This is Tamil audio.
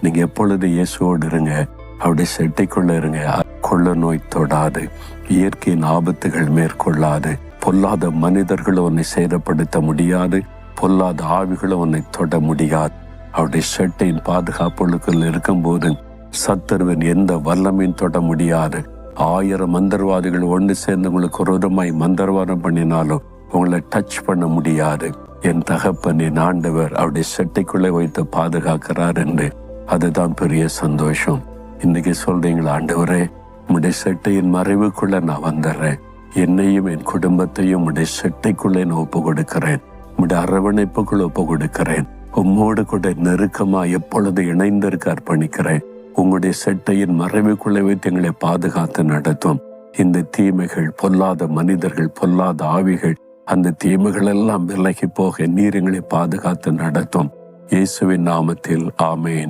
நீங்க எப்பொழுது இயேசுவோடு இருங்க, அவருடைய செட்டைக்குள்ள இருங்க. கொள்ள நோய் தொடாது, இயற்கையின் ஆபத்துகள் மேற்கொள்ளாது, பொல்லாத மனிதர்களும் உன்னை சேதப்படுத்த முடியாது, பொல்லாத ஆவிகளும் உன்னை தொட முடியாது. அவருடைய செட்டையின் பாதுகாப்புகளுக்குள் இருக்கும்போது சத்துருவின் எந்த வல்லமையும் தொட முடியாது. 1000 மந்திரவாதிகள் ஒன்று சேர்ந்து உங்களுக்கு விரோதமாய் மந்திரவாதம் பண்ணினாலும் உங்களை டச் பண்ண முடியாது. என் தகப்பன், என் ஆண்டவர் அவருடைய செட்டைக்குள்ளே வைத்து பாதுகாக்கிறார் என்று, அதுதான் பெரிய சந்தோஷம். இன்னைக்கு சொல்றீங்களா, ஆண்டவரே உம்முடைய செட்டையின் மறைவுக்குள்ள நான் வந்துடுறேன், என்னையும் என் குடும்பத்தையும் உம்முடைய செட்டைக்குள்ளே நான் ஒப்பு கொடுக்கிறேன், உம்முடைய அரவணைப்புக்குள்ள ஒப்பு கொடுக்கிறேன், உம்மோடு கூட நெருக்கமா எப்பொழுது இணைந்திருக்க அர்ப்பணிக்கிறேன். உங்களுடைய செட்டையின் மறைவுக்குள்ளே வைத்து எங்களை பாதுகாத்து நடத்தும். இந்த தீமைகள், பொல்லாத மனிதர்கள், பொல்லாத ஆவிகள், அந்த தீமைகள் எல்லாம் விலகி போக நீர் எங்களை பாதுகாத்து நடத்தும். இயேசுவின் நாமத்தில் ஆமேன்.